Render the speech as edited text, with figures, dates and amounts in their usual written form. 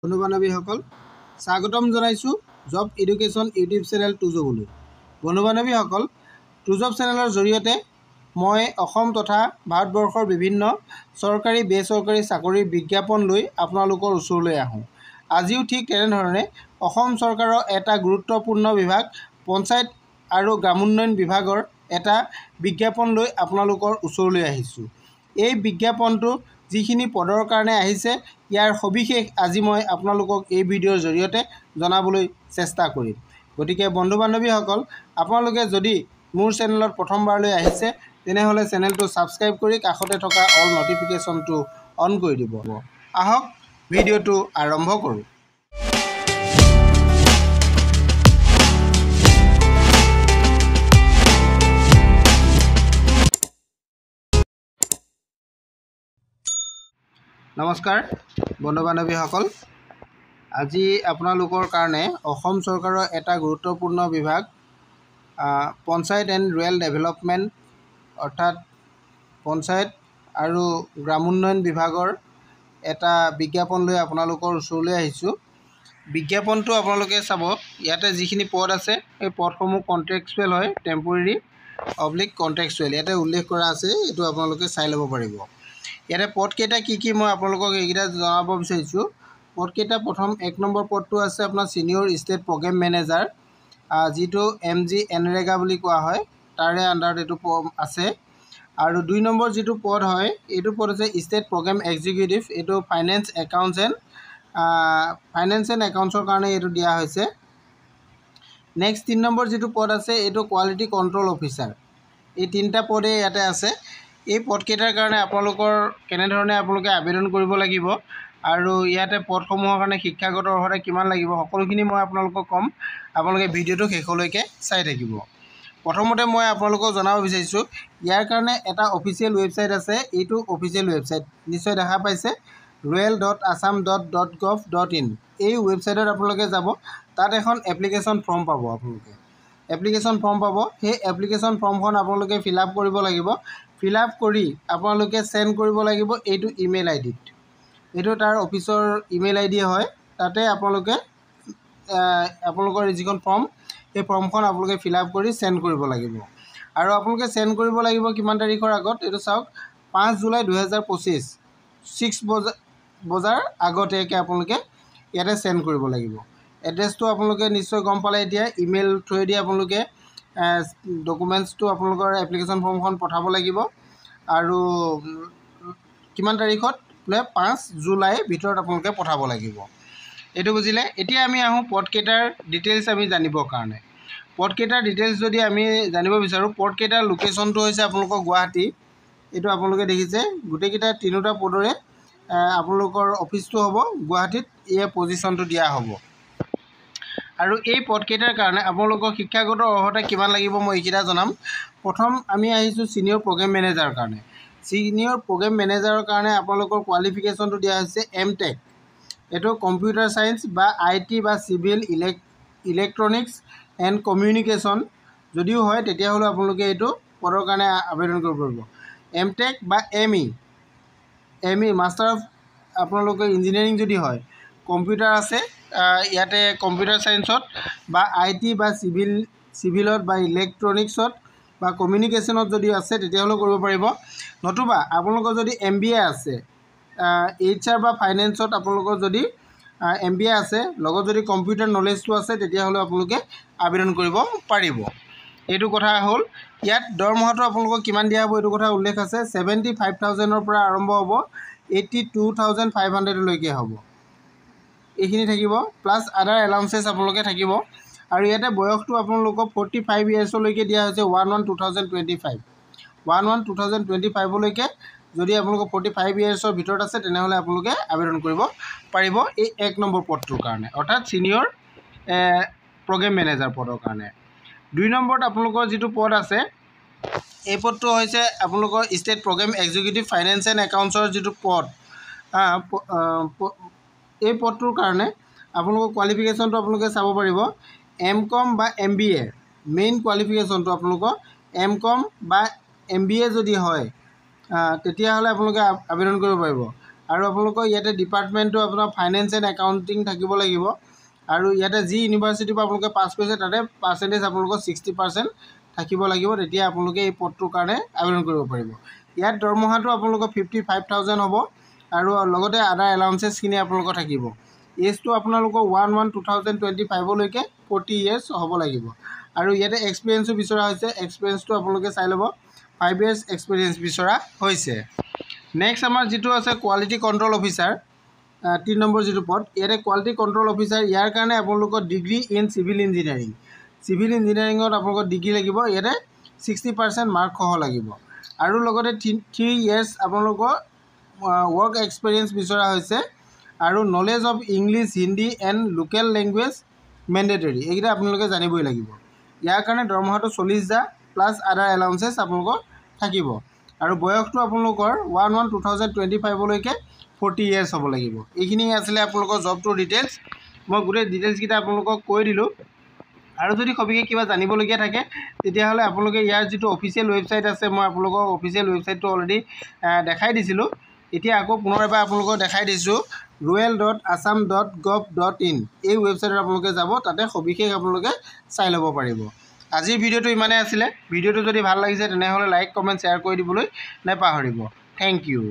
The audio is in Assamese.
বন্ধু বান্ধৱীসকল স্বাগতম জনাইছোঁ জব এডুকেশ্যন ইউটিউব চেনেল টুজবলৈ। বন্ধু বান্ধৱীসকল টুজব চেনেলৰ জৰিয়তে মই অসম তথা ভাৰতবৰ্ষৰ বিভিন্ন চৰকাৰী বেচৰকাৰী চাকৰিৰ বিজ্ঞাপন লৈ আপোনালোকৰ ওচৰলৈ আহোঁ। আজিও ঠিক তেনেধৰণে অসম চৰকাৰৰ এটা গুৰুত্বপূৰ্ণ বিভাগ পঞ্চায়ত আৰু গ্ৰামোন্নয়ন বিভাগৰ এটা বিজ্ঞাপন লৈ আপোনালোকৰ ওচৰলৈ আহিছোঁ। এই বিজ্ঞাপনটো যিখিনি পদৰ কাৰণে আহিছে ইয়াৰ সবিশেষ আজি মই আপোনালোকক এই ভিডিঅ'ৰ জৰিয়তে জনাবলৈ চেষ্টা কৰিম। গতিকে বন্ধু বান্ধৱীসকল আপোনালোকে যদি মোৰ চেনেলত প্ৰথমবাৰলৈ আহিছে তেনেহ'লে চেনেলটো ছাবস্ক্ৰাইব কৰি কাষতে থকা অল নটিফিকেশ্যনটো অন কৰি দিব। আহক ভিডিঅ'টো আৰম্ভ কৰোঁ। নমস্কাৰ বন্ধু বান্ধৱীসকল, আজি আপোনালোকৰ কাৰণে অসম চৰকাৰৰ এটা গুৰুত্বপূৰ্ণ বিভাগ পঞ্চায়ত এণ্ড ৰুৰেল ডেভেলপমেণ্ট অৰ্থাৎ পঞ্চায়ত আৰু গ্ৰামোন্নয়ন বিভাগৰ এটা বিজ্ঞাপন লৈ আপোনালোকৰ ওচৰলৈ আহিছোঁ। বিজ্ঞাপনটো আপোনালোকে চাব, ইয়াতে যিখিনি পদ আছে এই পদসমূহ কণ্ট্ৰেক্সুৱেল হয়, টেম্পৰেৰী কণ্ট্ৰেক্সুৱেল ইয়াতে উল্লেখ কৰা আছে, এইটো আপোনালোকে চাই ল'ব পাৰিব। ইয়াতে পদকেইটা কি মই আপোনালোকক এইকেইটা জনাব বিচাৰিছোঁ। পদকেইটা প্ৰথম 1 নম্বৰ পদটো আছে আপোনাৰ ছিনিয়ৰ ষ্টেট প্ৰগ্ৰেম মেনেজাৰ, যিটো MG এনৰেগা বুলি কোৱা হয়, তাৰে আণ্ডাৰত এইটো আছে। আৰু 2 নম্বৰ যিটো পদ হয় এইটো পদ হৈছে ষ্টেট প্ৰগ্ৰেম এক্সিকিউটিভ, এইটো ফাইনেন্স এণ্ড একাউণ্টছৰ কাৰণে এইটো দিয়া হৈছে। নেক্সট 3 নম্বৰ যিটো পদ আছে এইটো কোৱালিটি কণ্ট্ৰল অফিচাৰ। এই 3টা পদেই ইয়াতে আছে। এই পদকেইটাৰ কাৰণে আপোনালোকৰ কেনেধৰণে আপোনালোকে আবেদন কৰিব লাগিব আৰু ইয়াতে পদসমূহৰ কাৰণে শিক্ষাগত অৰ্হতা কিমান লাগিব সকলোখিনি মই আপোনালোকক ক'ম। আপোনালোকে ভিডিঅ'টো শেষলৈকে চাই থাকিব। প্ৰথমতে মই আপোনালোকক জনাব বিচাৰিছোঁ ইয়াৰ কাৰণে এটা অফিচিয়েল ৱেবছাইট আছে। এইটো অফিচিয়েল ৱেবছাইট নিশ্চয় দেখা পাইছে, rural.assam.gov.in। এই ৱেবছাইটত আপোনালোকে যাব, তাত এখন এপ্লিকেশ্যন ফৰ্ম পাব। আপোনালোকে এপ্লিকেশ্যন ফৰ্ম পাব, সেই এপ্লিকেশ্যন ফৰ্মখন আপোনালোকে ফিল আপ কৰিব লাগিব। ফিল আপ কৰি আপোনালোকে চেণ্ড কৰিব লাগিব এইটো ইমেইল আইডিত। এইটো তাৰ অফিচৰ ইমেইল আইডি হয়। তাতে আপোনালোকৰ যিখন ফৰ্ম সেই ফৰ্মখন আপোনালোকে ফিল আপ কৰি চেণ্ড কৰিব লাগিব। আৰু আপোনালোকে চেণ্ড কৰিব লাগিব কিমান তাৰিখৰ আগত, এইটো চাওক 5 জুলাই 2025 6 বজাৰ আগতীয়াকৈ আপোনালোকে ইয়াতে চেণ্ড কৰিব লাগিব। এড্ৰেছটো আপোনালোকে নিশ্চয় গম পালে। এতিয়া ইমেইল থ্ৰুৱেদি আপোনালোকে ডকুমেণ্টছটো আপোনালোকৰ এপ্লিকেশ্যন ফৰ্মখন পঠাব লাগিব আৰু কিমান তাৰিখত বোলে 5 জুলাইৰ ভিতৰত আপোনালোকে পঠাব লাগিব। এইটো বুজিলে। এতিয়া আমি আহোঁ পদকেইটাৰ ডিটেইলছ আমি জানিবৰ কাৰণে। পদকেইটাৰ ডিটেইলছ যদি আমি জানিব বিচাৰোঁ, পদকেইটাৰ লোকেশ্যনটো হৈছে আপোনালোকৰ গুৱাহাটী। এইটো আপোনালোকে দেখিছে, গোটেইকেইটা 3টা পদৰে আপোনালোকৰ অফিচটো হ'ব গুৱাহাটীত, ইয়াৰ পজিশ্যনটো দিয়া হ'ব। আৰু এই পদকেইটাৰ কাৰণে আপোনালোকৰ শিক্ষাগত অৰ্হতা কিমান লাগিব মই এইকেইটা জনাম। প্ৰথম আমি আহিছোঁ ছিনিয়ৰ প্ৰগ্ৰেম মেনেজাৰৰ কাৰণে। ছিনিয়ৰ প্ৰগ্ৰেম মেনেজাৰৰ কাৰণে আপোনালোকৰ কোৱালিফিকেশ্যনটো দিয়া হৈছে MTech। এইটো কম্পিউটাৰ ছায়েন্স বা IT বা চিভিল ইলেক্ট্ৰনিক্স এণ্ড কমিউনিকেশ্যন যদিও হয় তেতিয়াহ'লে আপোনালোকে এইটো পদৰ কাৰণে আবেদন কৰিব পাৰিব। MTech বা ME মাষ্টাৰ অফ আপোনালোকৰ ইঞ্জিনিয়াৰিং যদি হয়, কম্পিউটাৰ আছে ইয়াতে কম্পিউটাৰ ছায়েন্সত বা IT বা চিভিলত বা ইলেক্ট্ৰনিক্সত বা কমিউনিকেশ্যনত যদি আছে তেতিয়াহ'লে কৰিব পাৰিব। নতুবা আপোনালোকৰ যদি MBA আছে, HR বা ফাইনেন্সত আপোনালোকৰ যদি MBA আছে, লগত যদি কম্পিউটাৰ নলেজটো আছে তেতিয়াহ'লে আপোনালোকে আবেদন কৰিব পাৰিব। এইটো কথা হ'ল। ইয়াত দৰমহাটো আপোনালোকক কিমান দিয়া হ'ব এইটো কথা উল্লেখ আছে। 75,000ৰ পৰা আৰম্ভ হ'ব, 82,500লৈকে হ'ব। এইখিনি থাকিব, প্লাছ আদাৰ এলাউন্সেছ আপোনালোকে থাকিব। আৰু ইয়াতে বয়সটো আপোনালোকক 45 ইয়াৰ্ছলৈকে দিয়া হৈছে। 1/1/2025 1/1/2025লৈকে যদি আপোনালোকৰ 45 ইয়াৰ্ছৰ ভিতৰত আছে তেনেহ'লে আপোনালোকে আবেদন কৰিব পাৰিব এই 1 নম্বৰ পদটোৰ কাৰণে, অৰ্থাৎ ছিনিয়ৰ প্ৰগ্ৰেম মেনেজাৰ পদৰ কাৰণে। 2 নম্বৰত আপোনালোকৰ যিটো পদ আছে এই পদটো হৈছে আপোনালোকৰ state programme executive finance and একাউণ্টছৰ যিটো পদ। এই পদটোৰ কাৰণে আপোনালোকৰ কোৱালিফিকেশ্যনটো আপোনালোকে চাব পাৰিব। MCOM বা MBA মেইন কোৱালিফিকেশ্যনটো আপোনালোকৰ MCOM বা MBA যদি হয় তেতিয়াহ'লে আপোনালোকে আবেদন কৰিব পাৰিব। আৰু আপোনালোকৰ ইয়াতে ডিপাৰ্টমেণ্টটো আপোনাৰ ফাইনেন্স এণ্ড একাউণ্টিং থাকিব লাগিব আৰু ইয়াতে যি ইউনিভাৰ্চিটিৰ পৰা আপোনালোকে পাছ কৰিছে তাতে পাৰ্চেণ্টেজ আপোনালোকৰ 60% থাকিব লাগিব তেতিয়া আপোনালোকে এই পদটোৰ কাৰণে আবেদন কৰিব পাৰিব ইয়াত দৰমহাটো আপোনালোকৰ 55,000 হ'ব আৰু লগতে আদাৰ এলাউন্সেছখিনি আপোনালোকৰ থাকিব এজটো আপোনালোকৰ 1/1/2025 লৈকে 40 years হ'ব লাগিব আৰু ইয়াতে এক্সপিৰিয়েঞ্চো বিচৰা হৈছে এক্সপিৰিয়েঞ্চটো আপোনালোকে চাই ল'ব 5 years এক্সপিৰিয়েঞ্চ বিচৰা হৈছে নেক্সট আমাৰ যেটো আছে কোৱালিটি কন্ট্ৰোল অফিচাৰ 3 নম্বৰ যেটো পদ ইয়াতে কোৱালিটি কন্ট্ৰোল অফিচাৰ ইয়াৰ কাৰণে আপোনালোকৰ ডিগ্ৰী ইন সিভিল ইঞ্জিনিয়াৰিঙত আপোনালোকৰ ডিগ্ৰী লাগিব ইয়াতে 60% মাৰ্ক সহ লাগিব আৰু লগতে 3 years আপোনালোকৰ work experience বিচৰা হৈছে আৰু knowledge of English Hindi and local language mandatory এইটা আপোনালোকে জানিবই লাগিব ইয়াৰ কাৰণে দৰমহাটো 40,000 প্লাস আদাৰ এলাউন্সেছ আপোনালোকৰ থাকিব আৰু বয়সটো আপোনালোকৰ 1/1/2025 লৈকে 40 years হ'ব লাগিব এইখিনি আছিল আপোনালোকৰ জবটোৰ ডিটেইলছ মই গুটেই ডিটেইলছ কিটা আপোনালোকক কৈ দিলো আৰু যদি সবিকে কিবা জানিবলগীয়া থাকে তেতিয়াহলে আপোনালোকে ইয়াৰ যেটো অফিচিয়েল ওয়েবসাইট আছে মই আপোনালোকক অফিচিয়েল ওয়েবসাইটটো অলৰেডি দেখাই দিছিলো এতিয়া আকৌ পুনৰ এবাৰ আপোনালোকক দেখাই দিছো royal.assam.gov.in এই ওয়েবসাইটত আপোনালোকে যাব তাতে সবিশেষ আপোনালোকে চাই ল'ব পাৰিব আজিৰ ভিডিওটো ইমানে আছিল ভিডিওটো যদি ভাল লাগিছে তেনেহলে লাইক কমেন্ট শেয়াৰ কৰি দিবলৈ নাপাহৰিব থ্যাংক ইউ